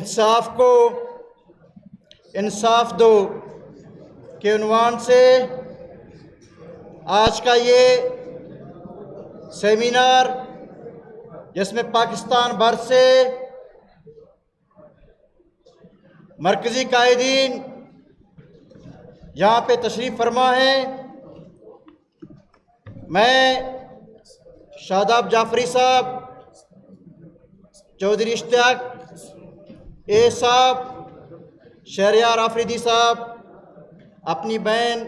इंसाफ को इंसाफ दो के उन्वान से आज का ये सेमिनार, जिसमें पाकिस्तान भर से मरकज़ी कायदीन यहाँ पे तशरीफ़ फरमा है। मैं शादाब जाफरी साहब, चौधरी इश्तियाक ए साहब, शहरयार आफरीदी साहब, अपनी बहन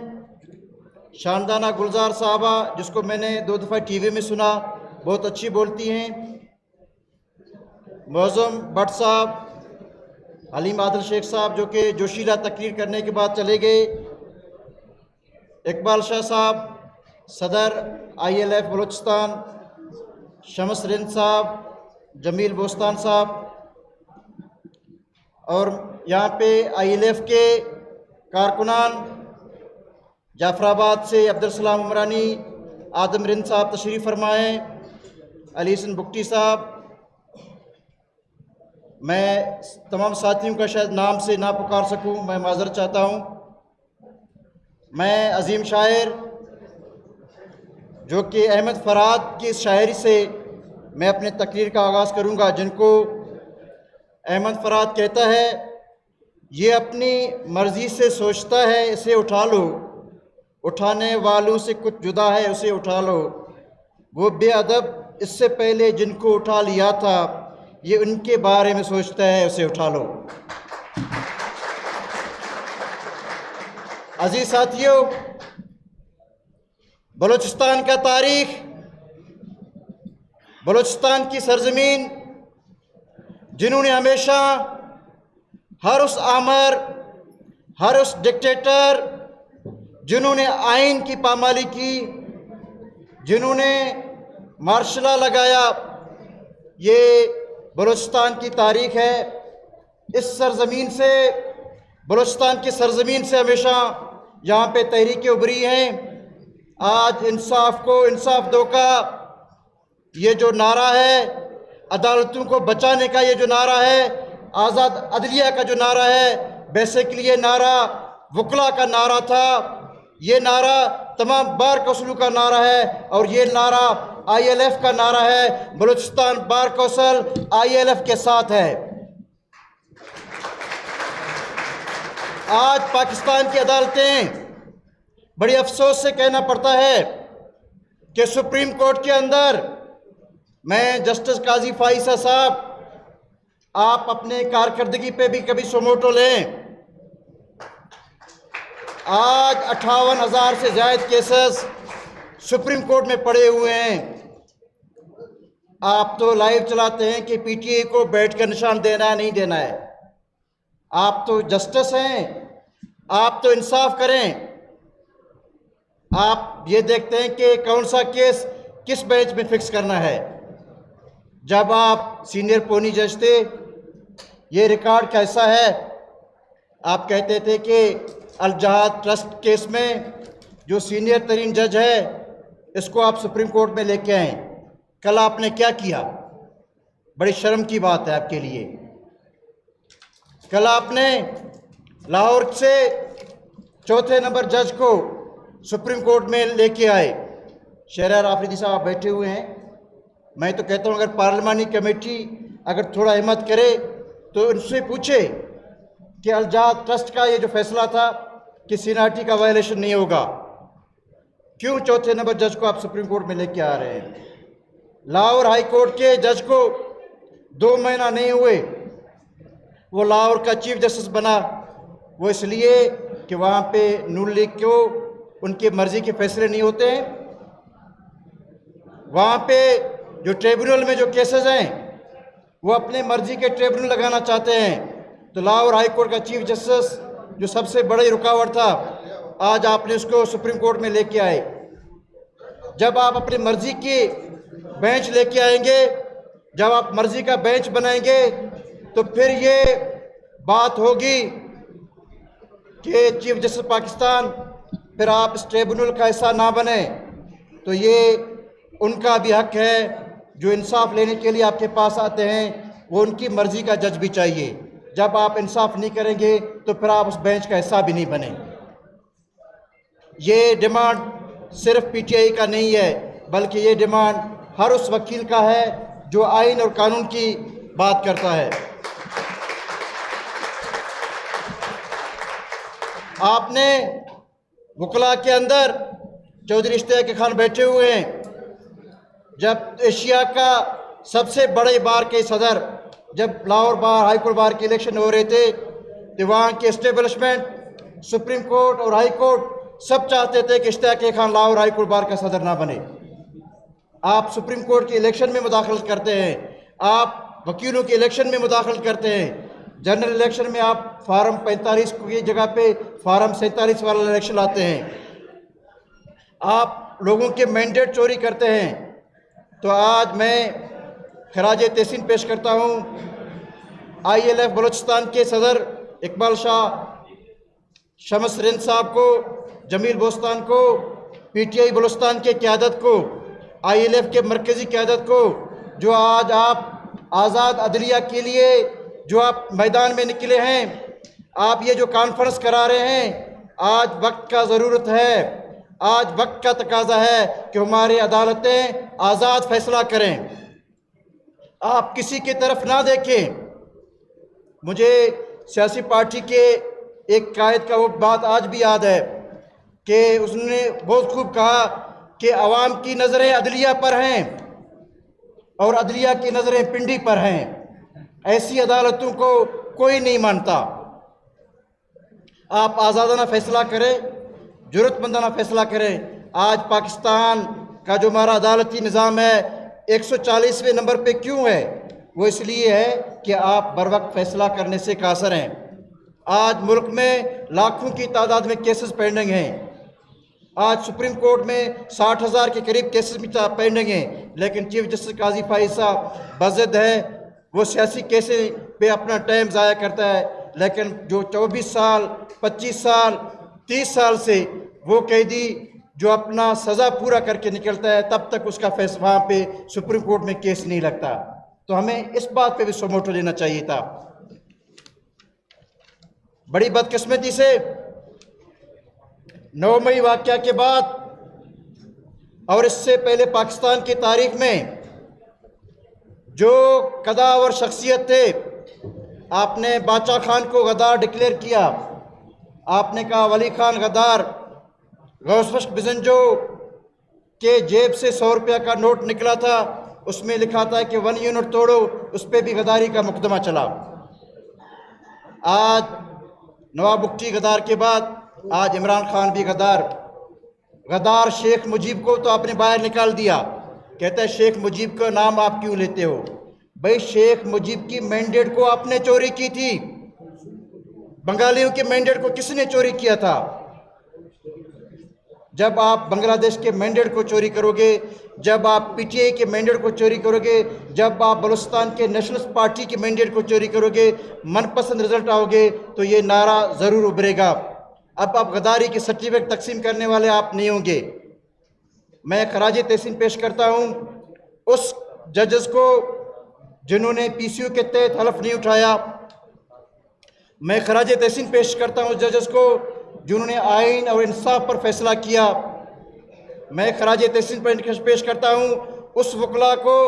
शानदाना गुलजार साहबा, जिसको मैंने 2 दफ़ा टीवी में सुना, बहुत अच्छी बोलती हैं, मौज़म भट्ट साहब, हलीम आदिल शेख साहब जो कि जोशीला तकरीर करने के बाद चले गए, इकबाल शाह साहब, सदर ILF बलूचिस्तान, शमस रिंद साहब, जमील बोस्तान साहब, और यहाँ पे ILF के कारकुनान जाफराबाद से अब्दुल सलाम उमरानी, आदम रिंद साहब तशरीफ़ फरमाए, अली हसन बुक्टी साहब। मैं तमाम साथियों का शायद नाम से ना पुकार सकूं, मैं माज़रत चाहता हूं। मैं अजीम शायर जो कि अहमद फराद की शायरी से मैं अपने तकरीर का आगाज़ करूंगा, जिनको अहमद फराद कहता है, ये अपनी मर्ज़ी से सोचता है, इसे उठा लो, उठाने वालों से कुछ जुदा है, उसे उठा लो। वो बेअदब इससे पहले जिनको उठा लिया था, ये उनके बारे में सोचता है, उसे उठा लो। अजीज साथियों, बलूचिस्तान का तारीख़, बलूचिस्तान की सरज़मीन, जिन्होंने हमेशा हर उस आमर, हर उस डिक्टेटर, जिन्होंने आइन की पामाली की, जिन्होंने मार्शल लॉ लगाया, ये बलूचिस्तान की तारीख़ है। इस सरज़मीन से, बलूचिस्तान की सरज़मीन से हमेशा यहाँ पे तहरीकें उभरी हैं। आज इंसाफ को इंसाफ दो का ये जो नारा है, अदालतों को बचाने का ये जो नारा है, आज़ाद अदलिया का जो नारा है, बेसिकली ये नारा वकला का नारा था, ये नारा तमाम बार कौंसिलों का नारा है, और ये नारा ILF का नारा है। बलूचिस्तान बार कौंसिल ILF के साथ है। आज पाकिस्तान की अदालतें, बड़ी अफसोस से कहना पड़ता है कि सुप्रीम कोर्ट के अंदर, मैं जस्टिस काजी फाइसा साहब, आप अपने कारकर्दगी पे भी कभी सुमोटो लें। आज 58,000 से ज़ायद केसेस सुप्रीम कोर्ट में पड़े हुए हैं। आप तो लाइव चलाते हैं कि PTA को बैठ कर निशान देना है, नहीं देना है। आप तो जस्टिस हैं, आप तो इंसाफ करें। आप ये देखते हैं कि कौन सा केस किस बेंच में फिक्स करना है। जब आप सीनियर पोनी जज थे, ये रिकॉर्ड कैसा है, आप कहते थे कि अल जहाद ट्रस्ट केस में जो सीनियर तरीन जज है, इसको आप सुप्रीम कोर्ट में लेके आए। कल आपने क्या किया? बड़ी शर्म की बात है आपके लिए। कल आपने लाहौर से 4थे नंबर जज को सुप्रीम कोर्ट में लेके आए। शहरयार आफरीदी साहब बैठे हुए हैं। मैं तो कहता हूँ, अगर पार्लिमानी कमेटी अगर थोड़ा हिम्मत करे तो उनसे पूछे कि अल जहाद ट्रस्ट का ये जो फैसला था कि सीनियरिटी का वायलेशन नहीं होगा, क्यों 4थे नंबर जज को आप सुप्रीम कोर्ट में लेके आ रहे हैं? लाहौर हाई कोर्ट के जज को 2 महीना नहीं हुए, वो लाहौर का चीफ जस्टिस बना। वो इसलिए कि वहाँ पे नून लीग को उनके मर्जी के फैसले नहीं होते हैं। वहाँ पे जो ट्रिब्यूनल में जो केसेस हैं, वो अपने मर्जी के ट्रिब्यूनल लगाना चाहते हैं। तो लाहौर हाई कोर्ट का चीफ जस्टिस, जो सबसे बड़ी रुकावट था, आज आपने उसको सुप्रीम कोर्ट में लेके आए। जब आप अपनी मर्जी की बेंच लेके आएंगे, जब आप मर्जी का बेंच बनाएंगे, तो फिर ये बात होगी कि चीफ जस्टिस पाकिस्तान, फिर आप इस ट्रिब्यूनल का हिस्सा ना बने। तो ये उनका भी हक है जो इंसाफ लेने के लिए आपके पास आते हैं, वो उनकी मर्जी का जज भी चाहिए। जब आप इंसाफ नहीं करेंगे तो फिर आप उस बेंच का हिस्सा भी नहीं बने। ये डिमांड सिर्फ पीटीआई का नहीं है, बल्कि ये डिमांड हर उस वकील का है जो आइन और कानून की बात करता है। आपने वकला के अंदर चौधरी इश्तियाक खान बैठे हुए हैं। जब एशिया का सबसे बड़े बार के सदर, जब लाहौर बार हाई कोर्ट बार के इलेक्शन हो रहे थे, तो वहाँ के इस्टेब्लिशमेंट, सुप्रीम कोर्ट और हाई कोर्ट सब चाहते थे कि Ishtiyaq Khan Lahore high court bar का सदर ना बने। आप सुप्रीम कोर्ट के इलेक्शन में मुदाखलत करते हैं, आप वकीलों के इलेक्शन में मुदाखलत करते हैं। जनरल इलेक्शन में आप फार्म 45 की जगह पे फार्म 47 वाला इलेक्शन लाते हैं। आप लोगों के मैंडेट चोरी करते हैं। तो आज मैं खराज तहसीन पेश करता हूँ ILF बलूचिस्तान के सदर इकबाल शाह, शमस रिंद साहब को, जमील बोस्तान को, PTI बलूचिस्तान के क़यादत को, ILF के मरकज़ी क़यादत को, जो आज आप आज़ाद अदलिया के लिए जो आप मैदान में निकले हैं, आप ये जो कॉन्फ्रेंस करा रहे हैं, आज वक्त का ज़रूरत है, आज वक्त का तकाजा है कि हमारी अदालतें आज़ाद फैसला करें। आप किसी की तरफ ना देखें। मुझे सियासी पार्टी के एक कायद का वो बात आज भी याद है कि उसने बहुत खूब कहा कि अवाम की नज़रें अदलिया पर हैं और अदलिया की नज़रें पिंडी पर हैं। ऐसी अदालतों को कोई नहीं मानता। आप आज़ादाना फैसला करें, ज़रूरतमंदाना फैसला करें। आज पाकिस्तान का जो हमारा अदालती निज़ाम है 140वें नंबर पे क्यों है? वो इसलिए है कि आप बर वक्त फैसला करने से कासर हैं। आज मुल्क में लाखों की तादाद में केसेस पेंडिंग हैं। आज सुप्रीम कोर्ट में 60,000 के करीब केसेस भी पेंडिंग हैं, लेकिन चीफ जस्टिस काजी फाइज साहब बज़द है, वो सियासी केसेस पे अपना टाइम ज़ाया करता है। लेकिन जो 24 साल, 25 साल, 30 साल से वो कैदी जो अपना सज़ा पूरा करके निकलता है, तब तक उसका फैसला वहाँ पे सुप्रीम कोर्ट में केस नहीं लगता। तो हमें इस बात पे भी सोमोटो लेना चाहिए था। बड़ी बदकिस्मती से 9 मई वाक़या के बाद और इससे पहले पाकिस्तान की तारीख में जो कदावर शख्सियत थे, आपने बादशाह खान को गद्दार डिक्लेयर किया। आपने कहा वली खान गद्दार। गौसबख्श बिजंजो के जेब से 100 रुपया का नोट निकला था, उसमें लिखा था कि 1 यूनिट तोड़ो, उस पर भी गद्दारी का मुकदमा चला। आज नवाब बुख्ती गद्दार के बाद आज इमरान खान भी गद्दार। गद्दार शेख मुजीब को तो आपने बाहर निकाल दिया। कहता है शेख मुजीब का नाम आप क्यों लेते हो? भाई शेख मुजीब की मैंडेट को आपने चोरी की थी। बंगालियों के मैंडेट को किसने चोरी किया था? जब आप बांग्लादेश के मैंडेट को चोरी करोगे, जब आप PTI के मैंडेट को चोरी करोगे, जब आप बलूचिस्तान के नेशनलिस्ट पार्टी के मैंडेट को चोरी करोगे, मनपसंद रिजल्ट आओगे, तो ये नारा ज़रूर उभरेगा। अब आप गद्दारी के सर्टिफिकेट तकसीम करने वाले आप नहीं होंगे। मैं खराज तहसीन पेश करता हूँ उस जजेस को जिन्होंने PCO के तहत हलफ नहीं उठाया। मैं खराज तहसीन पेश करता हूँ जजेस को जिन्होंने आइन और इंसाफ पर फैसला किया। मैं खराज तहसीन पेश करता हूँ उस वकला को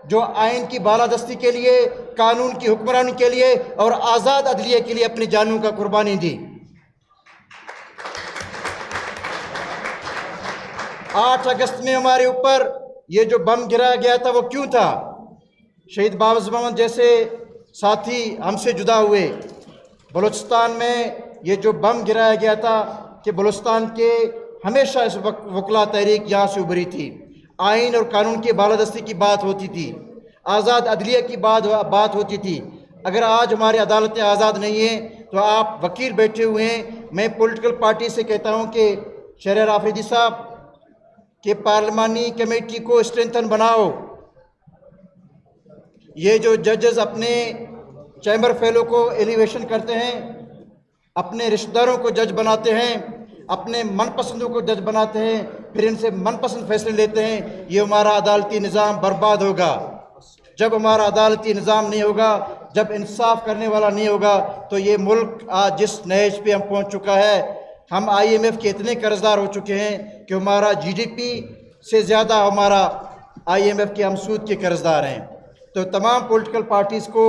जो आइन की बालादस्ती के लिए, कानून की हुक्मरानी के लिए और आज़ाद अदलिया के लिए अपनी जानों का कुर्बानी दी। 8 अगस्त में हमारे ऊपर ये जो बम गिराया गया था वो क्यों था? शहीद बाबा मोहम्मद जैसे साथी हमसे जुदा हुए। बलूचिस्तान में ये जो बम गिराया गया था कि बलूचिस्तान के हमेशा इस वकला तहरीक यहाँ से उभरी थी। आइन और कानून की बालादस्ती की बात होती थी, आज़ाद अदलिया की बात होती थी। अगर आज हमारी अदालतें आज़ाद नहीं हैं तो आप वकील बैठे हुए हैं। मैं पॉलिटिकल पार्टी से कहता हूँ कि शहर आफरीदी साहब कि पार्लिमानी कमेटी को स्ट्रेंथन बनाओ। ये जो जजेस अपने चैम्बर फेलो को एलिवेशन करते हैं, अपने रिश्तेदारों को जज बनाते हैं, अपने मनपसंदों को जज बनाते हैं, फिर इनसे मनपसंद फैसले लेते हैं, ये हमारा अदालती निज़ाम बर्बाद होगा। जब हमारा अदालती निज़ाम नहीं होगा, जब इंसाफ करने वाला नहीं होगा, तो ये मुल्क आज जिस नहज पे हम पहुंच चुका है, हम IMF के इतने कर्जदार हो चुके हैं कि हमारा GDP से ज़्यादा हमारा IMF के हम सूद के कर्जदार हैं। तो तमाम पॉलिटिकल पार्टीज़ को,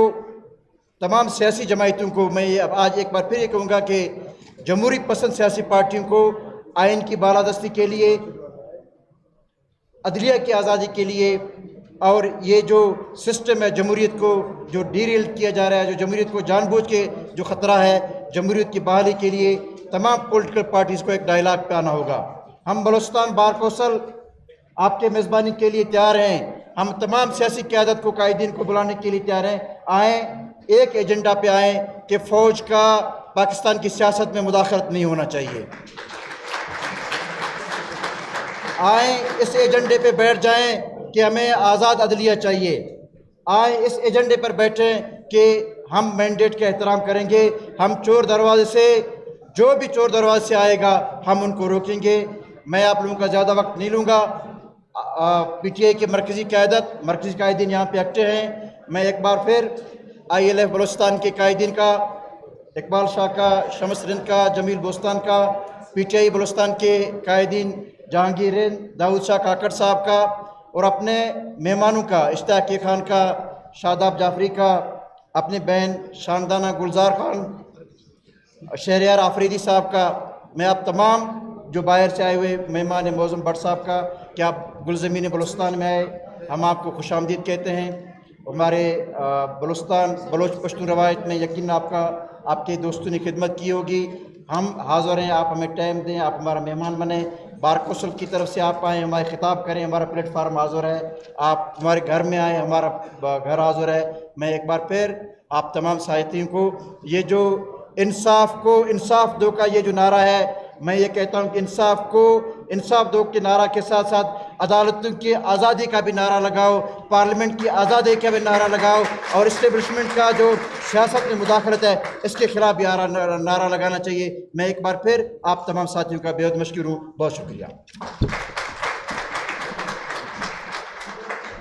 तमाम सियासी जमायतों को मैं ये अब आज एक बार फिर ये कहूँगा कि जमहूरी पसंद सियासी पार्टियों को आइन की बालादस्ती के लिए, अदलिया की आज़ादी के लिए, और ये जो सिस्टम है जमहूरियत को जो डीरेल किया जा रहा है, जो जमहूरियत को जानबूझ के जो ख़तरा है जमहूरियत की बहाली के लिए, तमाम पॉलिटिकल पार्टीज़ को एक डायलॉग पे आना होगा। हम बलूचिस्तान बार कौंसिल आपके मेज़बानी के लिए तैयार हैं। हम तमाम सियासी क़यादत को, कायदीन को बुलाने के लिए तैयार हैं। आएँ, एक एजेंडा पे आएँ कि फ़ौज का पाकिस्तान की सियासत में मुदाखलत नहीं होना चाहिए। आएँ, इस एजेंडे पे बैठ जाएँ कि हमें आज़ाद अदलिया चाहिए। आए इस एजेंडे पर बैठें कि हम मैंडेट का एहतराम करेंगे। हम चोर दरवाजे से, जो भी चोर दरवाजे से आएगा हम उनको रोकेंगे। मैं आप लोगों का ज़्यादा वक्त नहीं लूँगा। PTI के मरकज़ी क़यादत, मरकज़ी कायदीन यहाँ पे एक्टिव हैं। मैं एक बार फिर ILF बलूचिस्तान के कायदीन का, इकबाल शाह का, शमस रिंद का, जमील बोस्तान का, PTI बलूचिस्तान के कायदीन जहांगीर रिंद, दाऊद शाह काकड़ साहब का, और अपने मेहमानों का, इश्तियाक खान का, शादाब जाफरी का, अपनी बहन शानदाना गुलजार खान, शहरियार आफरीदी साहब का, मैं आप तमाम जो बाहर से आए हुए मेहमान मौज़ूम भट्ट साहब का कि आप गुलज़मीन बलूचिस्तान में आए, हम आपको खुशामदीद कहते हैं। हमारे बलूचिस्तान बलोच पश्तून रवायत में यकीन आपके दोस्तों ने खिदमत की होगी। हम हाज़िर हैं, आप हमें टाइम दें, आप हमारा मेहमान बने। बार कौंसिल की तरफ से आप आएँ, हमारे खिताब करें, हमारा प्लेटफार्म हाज़िर है। आप हमारे घर में आएँ, हमारा घर हाज़िर है। मैं एक बार फिर आप तमाम साहितियों को, ये जो इंसाफ दो का ये जो नारा है, मैं ये कहता हूँ कि इंसाफ दो के नारा के साथ साथ अदालतों की आज़ादी का भी नारा लगाओ, पार्लियामेंट की आज़ादी का भी नारा लगाओ, और इस्टेब्लिशमेंट का जो सियासत में मुदाखलत है इसके खिलाफ भी नारा लगाना चाहिए। मैं एक बार फिर आप तमाम साथियों का बेहद मशकूर हूँ। बहुत शुक्रिया।